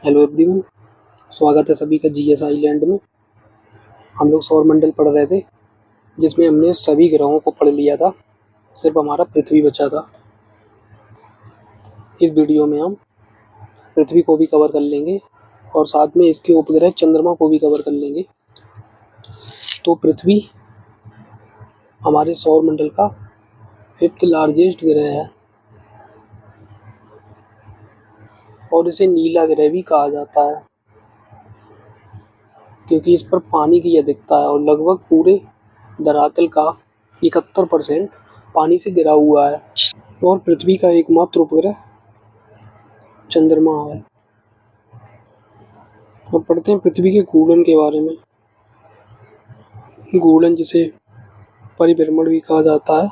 Hello everyone, स्वागत है सभी का जीएस आइलैंड में। हम लोग सौरमंडल पढ़ रहे थे जिसमें हमने सभी ग्रहों को पढ़ लिया था, सिर्फ हमारा पृथ्वी बचा था। इस वीडियो में हम पृथ्वी को भी कवर कर लेंगे और साथ में इसके उपग्रह चंद्रमा को भी कवर कर लेंगे। तो पृथ्वी हमारे सौरमंडल का 5th लार्जेस्ट ग्रह है और इसे नीला ग्रह भी कहा जाता है क्योंकि इस पर पानी की अधिकता है और लगभग पूरे धरातल का 71% पानी से घिरा हुआ है। और पृथ्वी का एकमात्र उपग्रह चंद्रमा है। अब पढ़ते हैं पृथ्वी के घूर्णन के बारे में। घूर्णन जिसे परिभ्रमण भी कहा जाता है,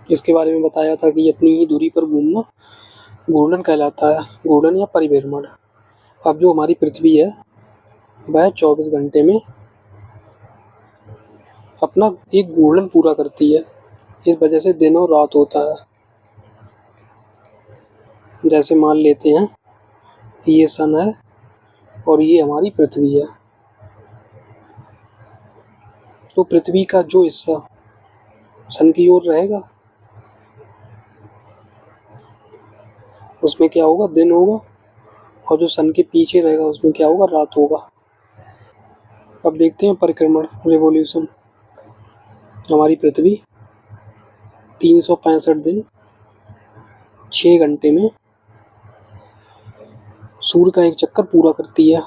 इसके बारे में बताया था कि अपनी ही दूरी पर घूमना घूर्णन कहलाता है, घूर्णन या परिभ्रमण। अब जो हमारी पृथ्वी है वह 24 घंटे में अपना एक घूर्णन पूरा करती है। इस वजह से दिन और रात होता है। जैसे मान लेते हैं ये सन है और ये हमारी पृथ्वी है। तो पृथ्वी का जो हिस्सा सन की ओर रहेगा उसमें क्या होगा, दिन होगा, और जो सन के पीछे रहेगा उसमें क्या होगा, रात होगा। अब देखते हैं परिक्रमण, रिवॉल्यूशन। हमारी पृथ्वी 365 दिन 6 घंटे में सूर्य का एक चक्कर पूरा करती है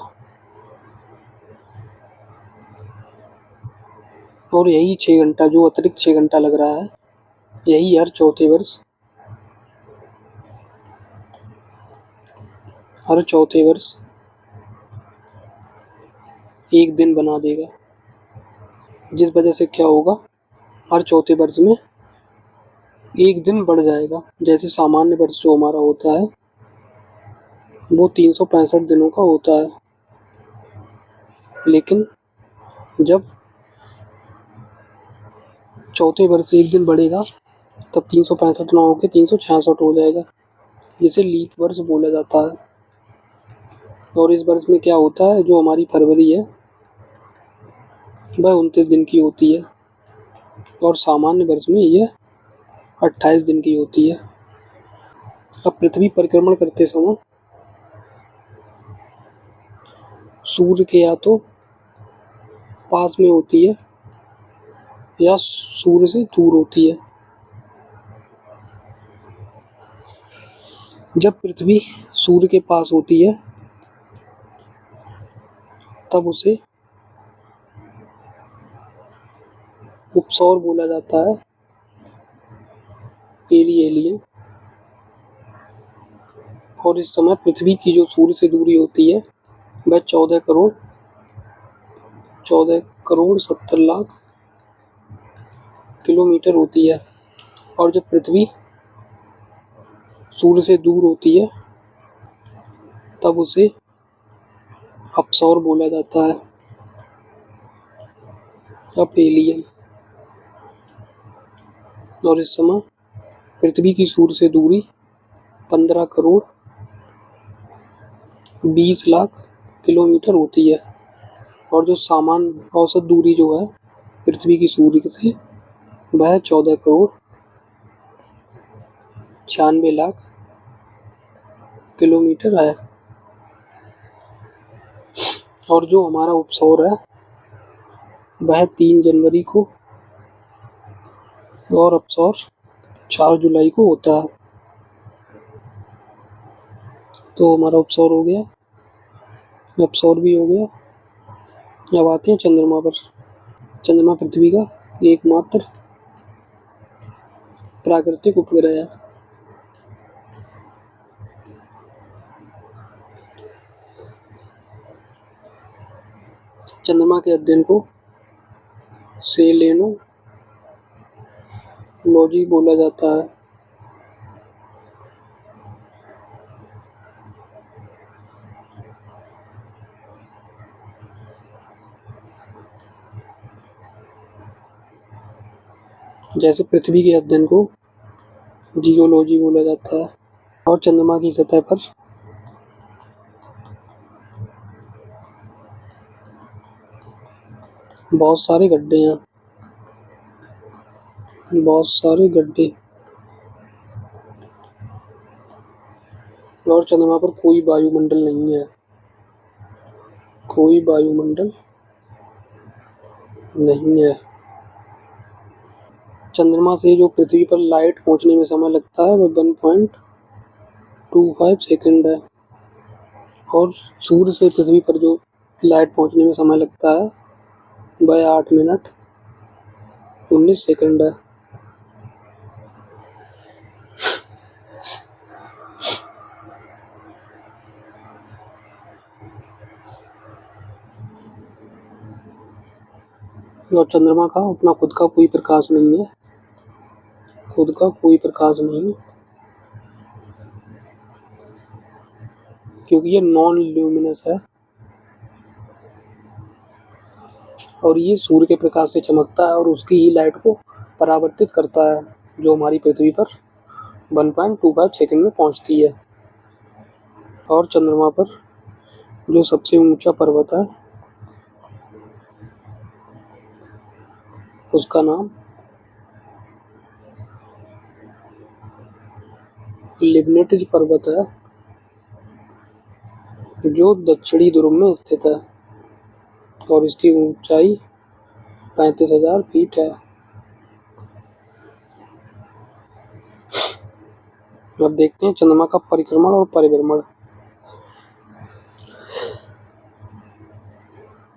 और यही 6 घंटा, जो अतिरिक्त 6 घंटा लग रहा है, यही हर चौथे वर्ष एक दिन बना देगा। जिस वजह से क्या होगा, हर चौथे वर्ष में एक दिन बढ़ जाएगा। जैसे सामान्य वर्ष जो हमारा होता है वो 365 दिनों का होता है, लेकिन जब चौथे वर्ष एक दिन बढ़ेगा तब 365 ना होकर 366 हो जाएगा, जिसे लीप वर्ष बोला जाता है। और इस वर्ष में क्या होता है, जो हमारी फरवरी है वह 29 दिन की होती है और सामान्य वर्ष में यह 28 दिन की होती है। अब पृथ्वी परिक्रमण करते समय सूर्य के या तो पास में होती है या सूर्य से दूर होती है। जब पृथ्वी सूर्य के पास होती है तब उसे उपसौर बोला जाता है, एलियन। और इस समय पृथ्वी की जो सूर्य से दूरी होती है वह 14 करोड़ 70 लाख किलोमीटर होती है। और जब पृथ्वी सूर्य से दूर होती है तब उसे अपसौर बोला जाता है, एलियन। और इस समय पृथ्वी की सूर्य से दूरी 15 करोड़ 20 लाख किलोमीटर होती है। और जो सामान्य औसत दूरी जो है पृथ्वी की सूर्य से वह 14 करोड़ 96 लाख किलोमीटर है। और जो हमारा उपसौर है वह 3 जनवरी को और अपसौर 4 जुलाई को होता है। तो हमारा उपसौर हो गया, अपसौर भी हो गया। अब आते हैं चंद्रमा पर। चंद्रमा पृथ्वी का एकमात्र प्राकृतिक उपग्रह है। चंद्रमा के अध्ययन को सेलेनोलॉजी बोला जाता है। जैसे पृथ्वी के अध्ययन को जियोलॉजी बोला जाता है। और चंद्रमा की सतह पर बहुत सारे गड्ढे हैं, बहुत सारे गड्ढे। और चंद्रमा पर कोई वायुमंडल नहीं है, कोई वायुमंडल नहीं है। चंद्रमा से जो पृथ्वी पर लाइट पहुंचने में समय लगता है वह 1.25 सेकंड है। और सूर्य से पृथ्वी पर जो लाइट पहुंचने में समय लगता है वह 8 मिनट 19 सेकंड है। और चंद्रमा का अपना खुद का कोई प्रकाश नहीं है, खुद का कोई प्रकाश नहीं, क्योंकि ये नॉन ल्यूमिनस है और ये सूर्य के प्रकाश से चमकता है और उसकी ही लाइट को परावर्तित करता है, जो हमारी पृथ्वी पर 1.25 सेकंड में पहुंचती है। और चंद्रमा पर जो सबसे ऊंचा पर्वत है उसका नाम लिग्नेटिज पर्वत है, जो दक्षिणी ध्रुव में स्थित है और इसकी ऊंचाई 35,000 फीट है। अब देखते हैं चंद्रमा का परिक्रमण और परिभ्रमण।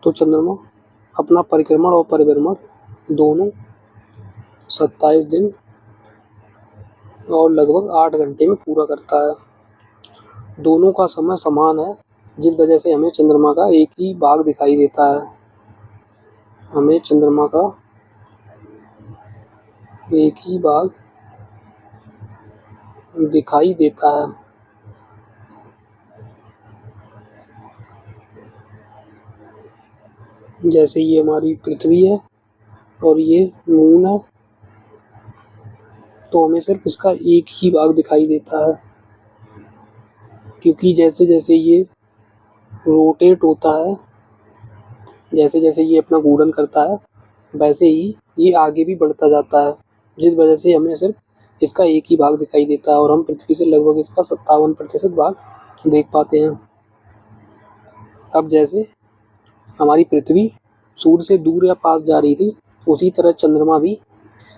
तो चंद्रमा अपना परिक्रमण और परिभ्रमण दोनों 27 दिन और लगभग 8 घंटे में पूरा करता है। दोनों का समय समान है, जिस वजह से हमें चंद्रमा का एक ही भाग दिखाई देता है। हमें चंद्रमा का एक ही भाग दिखाई देता है। जैसे ये हमारी पृथ्वी है और ये मून है, तो हमें सिर्फ इसका एक ही भाग दिखाई देता है, क्योंकि जैसे जैसे ये रोटेट होता है, जैसे जैसे ये अपना घूर्णन करता है, वैसे ही ये आगे भी बढ़ता जाता है, जिस वजह से हमें सिर्फ इसका एक ही भाग दिखाई देता है और हम पृथ्वी से लगभग इसका 57% भाग देख पाते हैं। अब जैसे हमारी पृथ्वी सूर्य से दूर या पास जा रही थी, उसी तरह चंद्रमा भी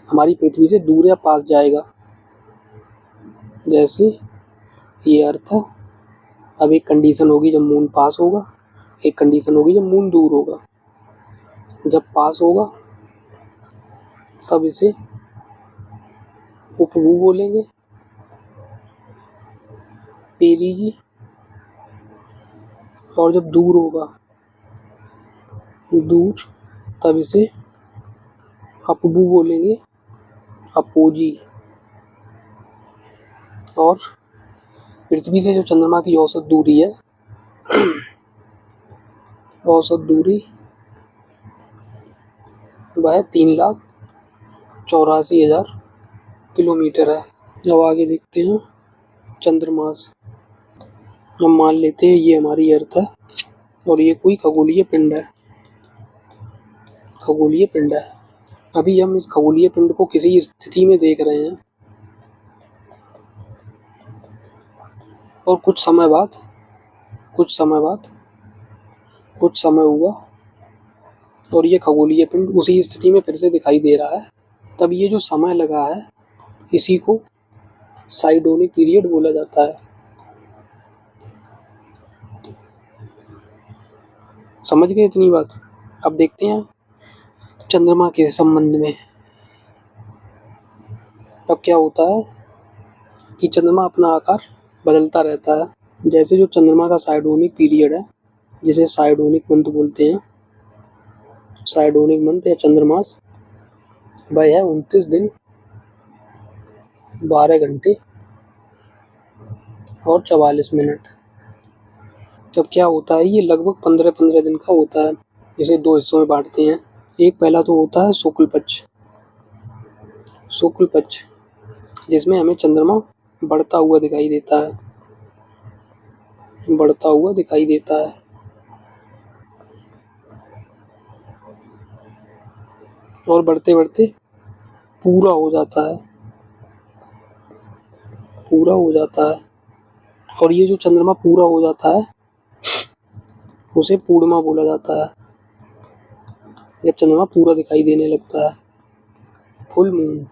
हमारी पृथ्वी से दूर या पास जाएगा। जैसे ये अर्थ है, अब एक कंडीशन होगी जब मून पास होगा, एक कंडीशन होगी जब मून दूर होगा। जब पास होगा तब इसे उपभू बोलेंगे, पेरिजी। और जब दूर होगा, दूर, तब इसे अपभू बोलेंगे, अपोजी। और पृथ्वी से जो चंद्रमा की औसत दूरी है, औसत दूरी वह 3,84,000 किलोमीटर है। अब आगे देखते हैं चंद्रमास। हम मान लेते हैं ये हमारी अर्थ है और ये कोई खगोलीय पिंड है, खगोलीय पिंड है। अभी हम इस खगोलीय पिंड को किसी स्थिति में देख रहे हैं और कुछ समय हुआ और ये खगोलीय पिंड उसी स्थिति में फिर से दिखाई दे रहा है। तब ये जो समय लगा है, इसी को साइडोनिक पीरियड बोला जाता है। समझ गए इतनी बात? अब देखते हैं चंद्रमा के संबंध में। अब क्या होता है कि चंद्रमा अपना आकार बदलता रहता है। जैसे जो चंद्रमा का साइडोनिक पीरियड है, जिसे साइडोनिक मंथ बोलते हैं, साइडोनिक मंथ या चंद्रमास, वह है 29 दिन 12 घंटे और 44 मिनट। जब क्या होता है, ये लगभग 15-15 दिन का होता है। इसे दो हिस्सों में बांटते हैं। एक पहला तो होता है शुक्ल पक्ष, जिसमें हमें चंद्रमा बढ़ता हुआ दिखाई देता है, बढ़ता हुआ दिखाई देता है। और बढ़ते बढ़ते पूरा हो जाता है, पूरा हो जाता है। और ये जो चंद्रमा पूरा हो जाता है उसे पूर्णिमा बोला जाता है, जब चंद्रमा पूरा दिखाई देने लगता है, फुल मून।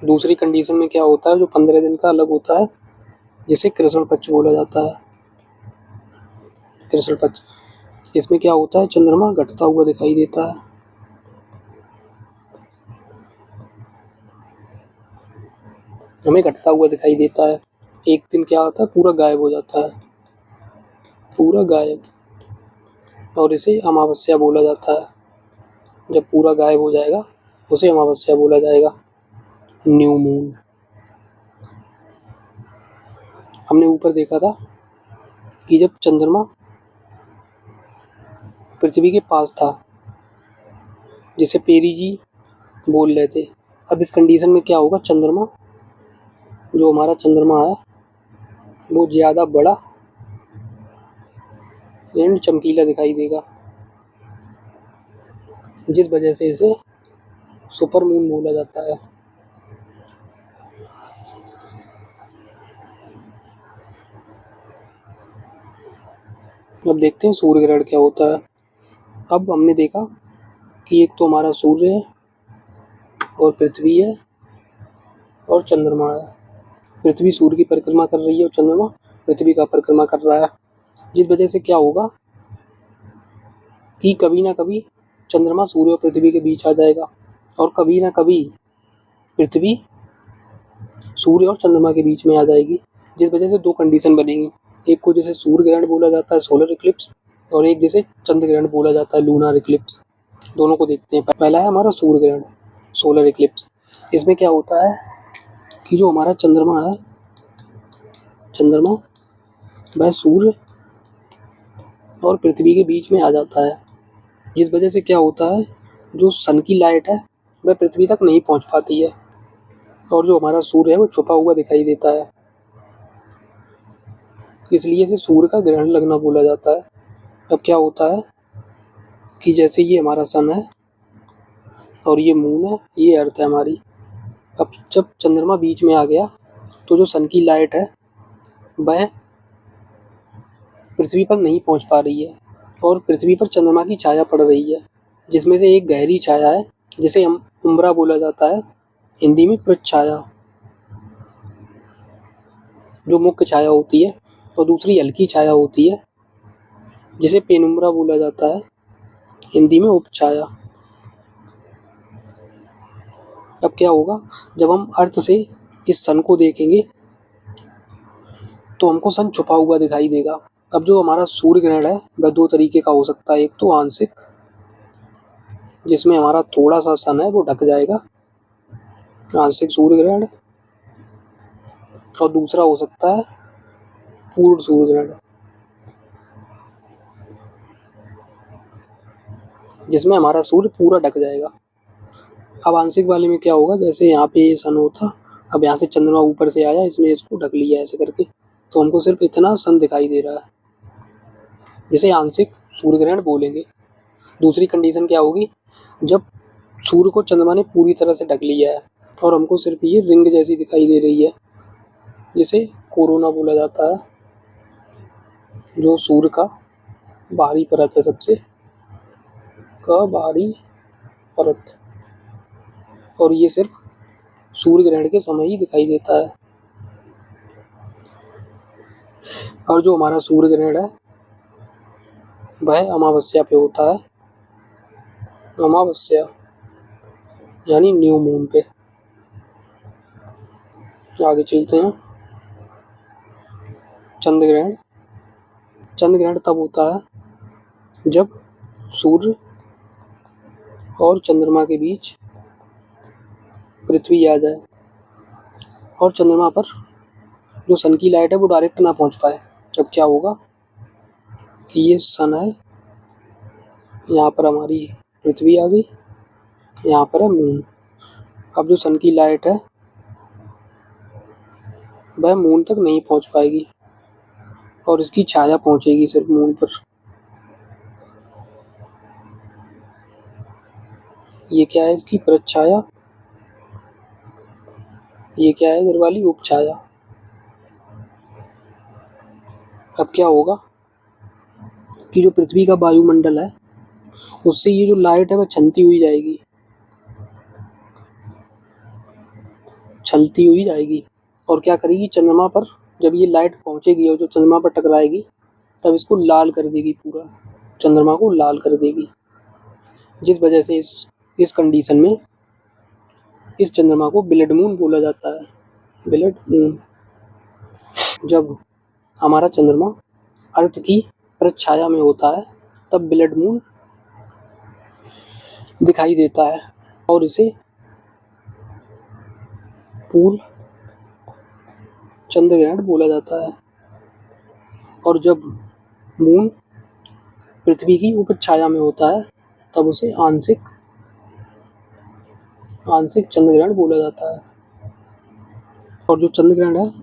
दूसरी कंडीशन में क्या होता है, जो 15 दिन का अलग होता है, जिसे कृष्ण पक्ष बोला जाता है, कृष्ण पक्ष। इसमें क्या होता है, चंद्रमा घटता हुआ दिखाई देता है, हमें घटता हुआ दिखाई देता है। एक दिन क्या होता है, पूरा गायब हो जाता है, पूरा गायब, और इसे अमावस्या बोला जाता है। जब पूरा गायब हो जाएगा उसे अमावस्या बोला जाएगा, न्यू मून। हमने ऊपर देखा था कि जब चंद्रमा पृथ्वी के पास था, जिसे पेरी जी बोल रहे थे। अब इस कंडीशन में क्या होगा, चंद्रमा, जो हमारा चंद्रमा है, वो ज़्यादा बड़ा एंड चमकीला दिखाई देगा, जिस वजह से इसे सुपर मून बोला जाता है। अब देखते हैं सूर्य ग्रहण क्या होता है। अब हमने देखा कि एक तो हमारा सूर्य है और पृथ्वी है और चंद्रमा है। पृथ्वी सूर्य की परिक्रमा कर रही है और चंद्रमा पृथ्वी का परिक्रमा कर रहा है, जिस वजह से क्या होगा कि कभी ना कभी चंद्रमा सूर्य और पृथ्वी के बीच आ जाएगा, और कभी ना कभी पृथ्वी सूर्य और चंद्रमा के बीच में आ जाएगी, जिस वजह से दो कंडीशन बनेगी। एक को जैसे सूर्य ग्रहण बोला जाता है, सोलर इक्लिप्स, और एक जैसे चंद्र ग्रहण बोला जाता है, लूनार इक्लिप्स। दोनों को देखते हैं। पहला है हमारा सूर्य ग्रहण, सोलर इक्लिप्स। इसमें क्या होता है कि जो हमारा चंद्रमा है, चंद्रमा वह सूर्य और पृथ्वी के बीच में आ जाता है, जिस वजह से क्या होता है, जो सन की लाइट है वह पृथ्वी तक नहीं पहुंच पाती है, और जो हमारा सूर्य है वो छुपा हुआ दिखाई देता है। इसलिए इसे सूर्य का ग्रहण लगना बोला जाता है। अब क्या होता है कि जैसे ये हमारा सन है और ये मून है, ये अर्थ है हमारी। अब जब चंद्रमा बीच में आ गया तो जो सन की लाइट है वह पृथ्वी पर नहीं पहुंच पा रही है, और पृथ्वी पर चंद्रमा की छाया पड़ रही है, जिसमें से एक गहरी छाया है जिसे हम उम्ब्रा बोला जाता है, हिंदी में पृष्ठ छाया, जो मुख्य छाया होती है, और दूसरी हल्की छाया होती है जिसे पेनुम्ब्रा बोला जाता है, हिंदी में उपछाया। अब क्या होगा, जब हम अर्थ से इस सन को देखेंगे तो हमको सन छुपा हुआ दिखाई देगा। अब जो हमारा सूर्य ग्रहण है वह दो तरीके का हो सकता है। एक तो आंशिक, जिसमें हमारा थोड़ा सा सन है वो ढक जाएगा, आंशिक सूर्य ग्रहण। और दूसरा हो सकता है पूर्ण सूर्य ग्रहण, जिसमें हमारा सूर्य पूरा ढक जाएगा। अब आंशिक वाले में क्या होगा, जैसे यहाँ पे ये सन होता, अब यहाँ से चंद्रमा ऊपर से आया, इसने इसको ढक लिया ऐसे करके, तो हमको सिर्फ इतना सन दिखाई दे रहा है, जिसे आंशिक सूर्य ग्रहण बोलेंगे। दूसरी कंडीशन क्या होगी, जब सूर्य को चंद्रमा ने पूरी तरह से ढक लिया है और हमको सिर्फ ये रिंग जैसी दिखाई दे रही है, जिसे कोरोना बोला जाता है, जो सूर्य का बाहरी परत है, सबसे का बाहरी परत, और ये सिर्फ सूर्य ग्रहण के समय ही दिखाई देता है। और जो हमारा सूर्य ग्रहण है वह अमावस्या पे होता है, अमावस्या यानी न्यू मून पे। आगे चलते हैं। चंद्र ग्रहण, चंद्र ग्रहण तब होता है जब सूर्य और चंद्रमा के बीच पृथ्वी आ जाए और चंद्रमा पर जो सन की लाइट है वो डायरेक्ट ना पहुंच पाए। जब क्या होगा कि ये सन है, यहाँ पर हमारी पृथ्वी आ गई, यहाँ पर है मून। अब जो सन की लाइट है वह मून तक नहीं पहुंच पाएगी और इसकी छाया पहुंचेगी सिर्फ मून पर। ये क्या है इसकी प्रच्छाया, ये क्या है इधर वाली उपछाया। अब क्या होगा कि जो पृथ्वी का वायुमंडल है उससे ये जो लाइट है वह छलती हुई जाएगी, छलती हुई जाएगी और क्या करेगी चंद्रमा पर। जब ये लाइट पहुंचेगी और जो चंद्रमा पर टकराएगी तब इसको लाल कर देगी, पूरा चंद्रमा को लाल कर देगी। जिस वजह से इस कंडीशन में इस चंद्रमा को ब्लड मून बोला जाता है, ब्लड मून। जब हमारा चंद्रमा अर्थ की प्रच्छाया में होता है तब ब्लड मून दिखाई देता है और इसे पूर्ण चंद्र ग्रहण बोला जाता है। और जब मून पृथ्वी की उपछाया में होता है तब उसे आंशिक चंद्र ग्रहण बोला जाता है। और जो चंद्र ग्रहण है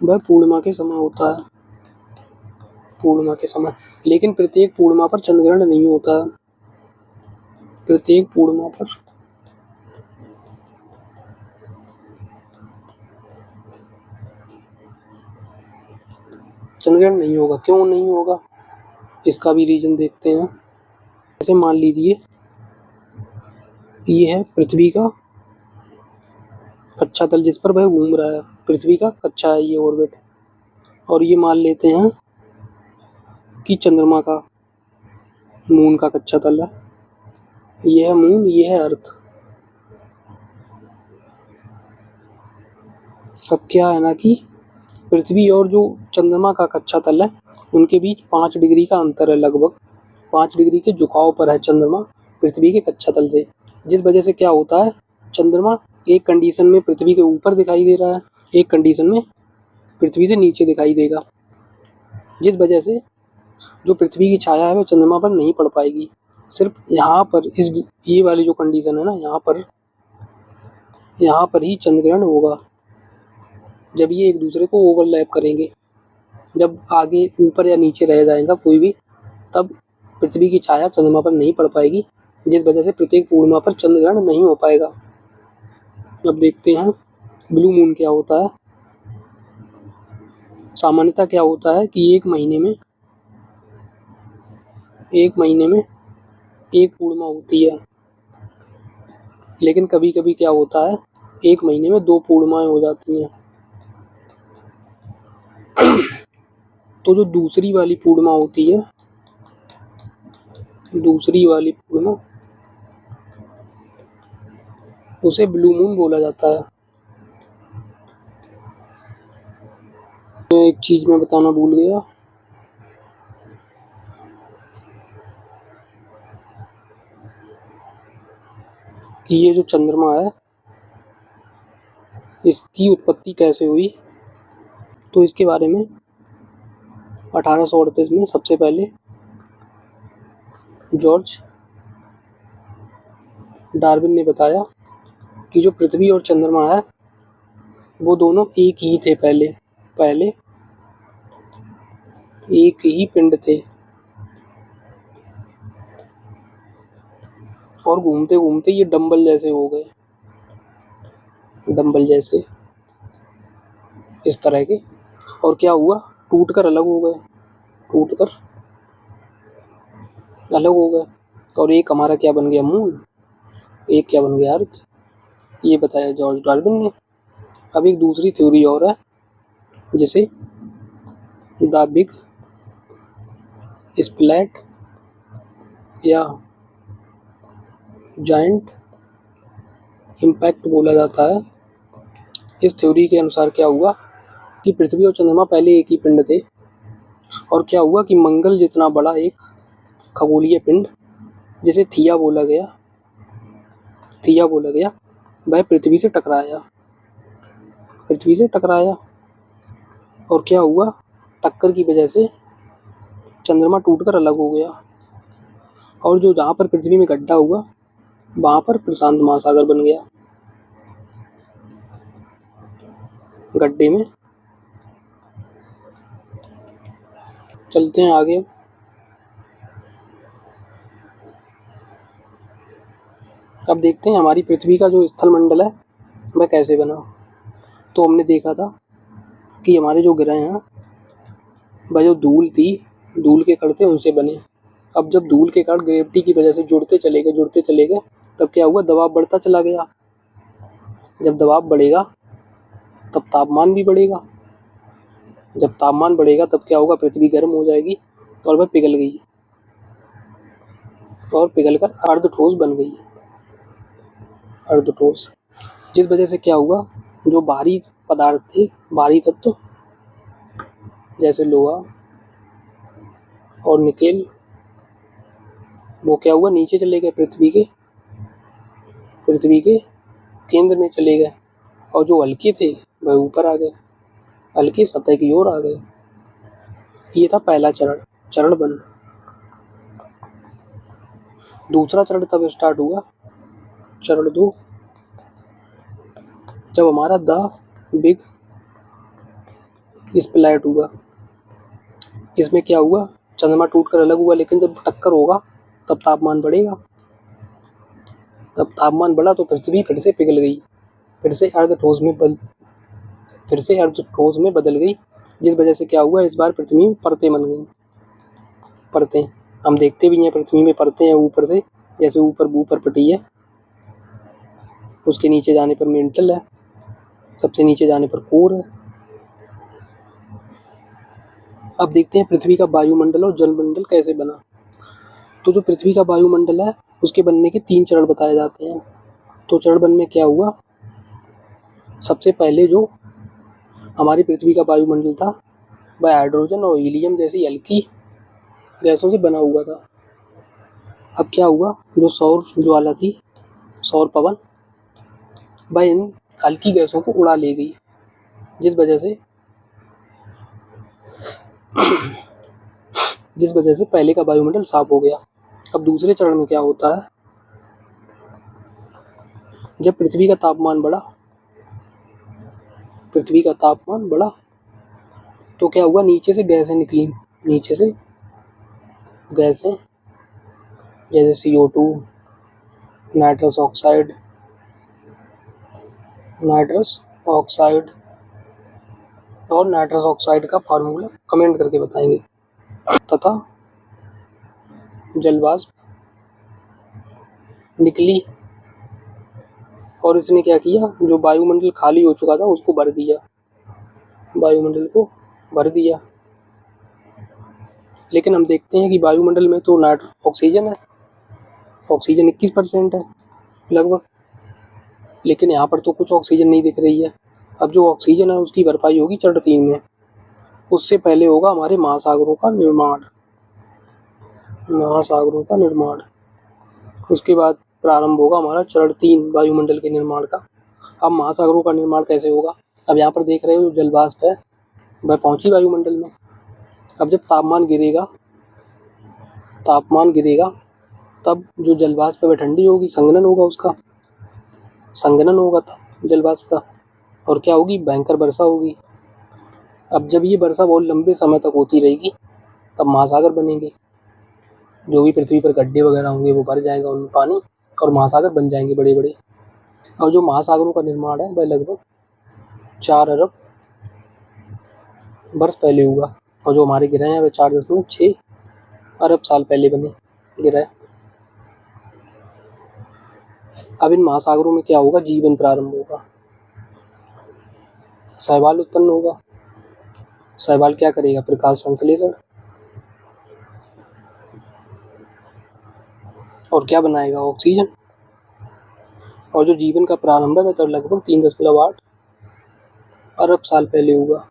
वह पूर्णिमा के समय होता है, पूर्णिमा के समय। लेकिन प्रत्येक पूर्णिमा पर चंद्र ग्रहण नहीं होता है, प्रत्येक पूर्णिमा पर चंद्र ग्रहण नहीं होगा। क्यों नहीं होगा इसका भी रीजन देखते हैं। जैसे मान लीजिए ये है पृथ्वी का कच्चा तल जिस पर वह घूम रहा है, पृथ्वी का कच्चा है ये ऑर्बिट। और ये मान लेते हैं कि चंद्रमा का मून का कच्चा तल है, ये है मून, ये है अर्थ। अब क्या है ना कि पृथ्वी और जो चंद्रमा का कच्चा तल है उनके बीच 5 डिग्री का अंतर है, लगभग 5 डिग्री के झुकाव पर है चंद्रमा पृथ्वी के कच्चा तल से। जिस वजह से क्या होता है, चंद्रमा एक कंडीशन में पृथ्वी के ऊपर दिखाई दे रहा है, एक कंडीशन में पृथ्वी से नीचे दिखाई देगा। जिस वजह से जो पृथ्वी की छाया है वह चंद्रमा पर नहीं पड़ पाएगी। सिर्फ यहाँ पर ये वाली जो कंडीशन है ना, यहाँ पर ही चंद्र ग्रहण होगा, जब ये एक दूसरे को ओवरलैप करेंगे। जब आगे ऊपर या नीचे रह जाएगा कोई भी, तब पृथ्वी की छाया चंद्रमा पर नहीं पड़ पाएगी, जिस वजह से प्रत्येक पूर्णिमा पर चंद्र ग्रहण नहीं हो पाएगा। अब देखते हैं ब्लू मून क्या होता है। सामान्यतः क्या होता है कि एक महीने में एक पूर्णिमा होती है, लेकिन कभी कभी क्या होता है एक महीने में 2 पूर्णिमाएं हो जाती हैं। तो जो दूसरी वाली पूर्णिमा होती है, दूसरी वाली पूर्णिमा, उसे ब्लू मून बोला जाता है। एक चीज मैं बताना भूल गया कि ये जो चंद्रमा है इसकी उत्पत्ति कैसे हुई। तो इसके बारे में 1838 में सबसे पहले जॉर्ज डार्विन ने बताया कि जो पृथ्वी और चंद्रमा है वो दोनों एक ही थे, पहले एक ही पिंड थे और घूमते घूमते ये डंबल जैसे हो गए, डंबल जैसे इस तरह के। और क्या हुआ, टूटकर अलग हो गए, टूटकर अलग हो गए। और एक हमारा क्या बन गया, मून, एक क्या बन गया, अर्थ। ये बताया जॉर्ज डार्विन ने। अब एक दूसरी थ्योरी और है जिसे द बिग स्प्लैट या जायंट इम्पैक्ट बोला जाता है। इस थ्योरी के अनुसार क्या हुआ कि पृथ्वी और चंद्रमा पहले एक ही पिंड थे, और क्या हुआ कि मंगल जितना बड़ा एक खगोलीय पिंड जिसे थिया बोला गया, वह पृथ्वी से टकराया। और क्या हुआ, टक्कर की वजह से चंद्रमा टूटकर अलग हो गया, और जो जहाँ पर पृथ्वी में गड्ढा हुआ वहाँ पर प्रशांत महासागर बन गया। गड्ढे में चलते हैं आगे। अब देखते हैं हमारी पृथ्वी का जो स्थल मंडल है वह कैसे बना। तो हमने देखा था कि हमारे जो ग्रह हैं वह जो धूल थी, धूल के कण थे, उनसे बने। अब जब धूल के कण ग्रेविटी की वजह से जुड़ते चले गए, तब क्या हुआ, दबाव बढ़ता चला गया। जब दबाव बढ़ेगा तब तापमान भी बढ़ेगा। जब तापमान बढ़ेगा तब क्या होगा, पृथ्वी गर्म हो जाएगी और वह पिघल गई और पिघलकर अर्धठोस बन गई, अर्धठोस। जिस वजह से क्या हुआ, जो भारी पदार्थ थे, भारी तत्व जैसे लोहा और निकेल, वो क्या हुआ, नीचे चले गए, पृथ्वी के केंद्र में चले गए। और जो हल्के थे वह ऊपर आ गए, हल्के सतह की ओर आ गए। ये था पहला चरण 1। दूसरा चरण तब स्टार्ट हुआ, चरण 2, जब हमारा द बिग स्प्लैट हुआ। इसमें क्या हुआ, चंद्रमा टूटकर अलग हुआ, लेकिन जब टक्कर होगा तब तापमान बढ़ेगा। तब तापमान बढ़ा तो पृथ्वी फिर से पिघल गई, फिर से अर्धठोस में बदल गई। जिस वजह से क्या हुआ, इस बार पृथ्वी में परतें बन गई। परतें हम देखते भी हैं, पृथ्वी में परतें हैं ऊपर से, जैसे ऊपर पटी है, उसके नीचे जाने पर मेंटल है, सबसे नीचे जाने पर कोर है। अब देखते हैं पृथ्वी का वायुमंडल और जलमंडल कैसे बना। तो जो पृथ्वी का वायुमंडल है उसके बनने के 3 चरण बताए जाते हैं। तो चरण 1 में क्या हुआ, सबसे पहले जो हमारी पृथ्वी का वायुमंडल था वह हाइड्रोजन और हीलियम जैसी हल्की गैसों से बना हुआ था। अब क्या हुआ, जो सौर ज्वाला थी, सौर पवन, वह इन हल्की गैसों को उड़ा ले गई, जिस वजह से पहले का वायुमंडल साफ हो गया। अब दूसरे चरण में क्या होता है, जब पृथ्वी का तापमान बढ़ा तो क्या हुआ, नीचे से गैसें निकली, जैसे CO2, नाइट्रस ऑक्साइड और नाइट्रस ऑक्साइड का फार्मूला कमेंट करके बताएंगे। तथा जलवाष्प निकली और इसने क्या किया, जो वायुमंडल खाली हो चुका था उसको भर दिया, वायुमंडल को भर दिया। लेकिन हम देखते हैं कि वायुमंडल में तो ऑक्सीजन है, ऑक्सीजन 21% है लगभग, लेकिन यहाँ पर तो कुछ ऑक्सीजन नहीं दिख रही है। अब जो ऑक्सीजन है उसकी भरपाई होगी चरण 3 में। उससे पहले होगा हमारे महासागरों का निर्माण। उसके बाद प्रारंभ होगा हमारा चरण 3 वायुमंडल के निर्माण का। अब महासागरों का निर्माण कैसे होगा, अब यहाँ पर देख रहे हो जो जलवाष्प है वह पहुंची वायुमंडल में। अब जब तापमान गिरेगा तब जो जलवाष्प है वह ठंडी होगी, संघनन होगा जलवाष्प का, और क्या होगी, भयंकर वर्षा होगी। अब जब ये वर्षा बहुत लंबे समय तक होती रहेगी तब महासागर बनेंगे। जो भी पृथ्वी पर गड्ढे वगैरह होंगे वो भर जाएगा उनमें पानी और महासागर बन जाएंगे बड़े बड़े। और जो महासागरों का निर्माण है वह लगभग 4 अरब वर्ष पहले हुआ, और जो हमारे ग्रह हैं वह 4.6 अरब साल पहले बने ग्रह। अब इन महासागरों में क्या होगा, जीवन प्रारंभ होगा, शैवाल उत्पन्न होगा। शैवाल क्या करेगा, प्रकाश संश्लेषण, और क्या बनाएगा, ऑक्सीजन। और जो जीवन का प्रारंभ है वह तो लगभग 3.8 अरब साल पहले हुआ।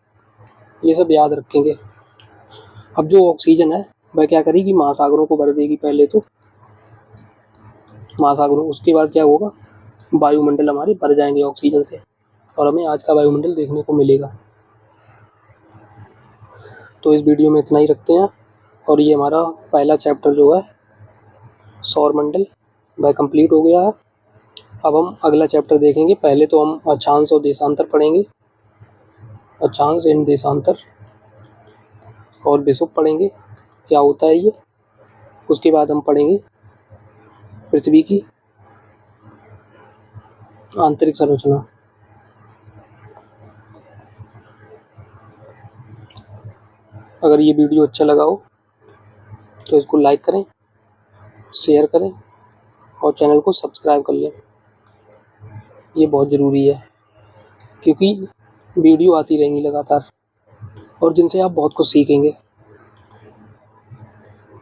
ये सब याद रखेंगे। अब जो ऑक्सीजन है वह क्या करेगी, महासागरों को भर देगी पहले तो, महासागरों, उसके बाद क्या होगा, वायुमंडल हमारे भर जाएंगे ऑक्सीजन से और हमें आज का वायुमंडल देखने को मिलेगा। तो इस वीडियो में इतना ही रखते हैं, और ये हमारा पहला चैप्टर जो है सौरमंडल वह कंप्लीट हो गया है। अब हम अगला चैप्टर देखेंगे। पहले तो हम अक्षांश और देशांतर पढ़ेंगे, अक्षांश एंड देशांतर, और विषुव पढ़ेंगे, क्या होता है ये। उसके बाद हम पढ़ेंगे पृथ्वी की आंतरिक संरचना। अगर ये वीडियो अच्छा लगा हो तो इसको लाइक करें, शेयर करें और चैनल को सब्सक्राइब कर लें। ये बहुत ज़रूरी है क्योंकि वीडियो आती रहेंगी लगातार और जिनसे आप बहुत कुछ सीखेंगे।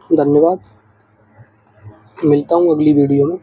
धन्यवाद। मिलता हूँ अगली वीडियो में।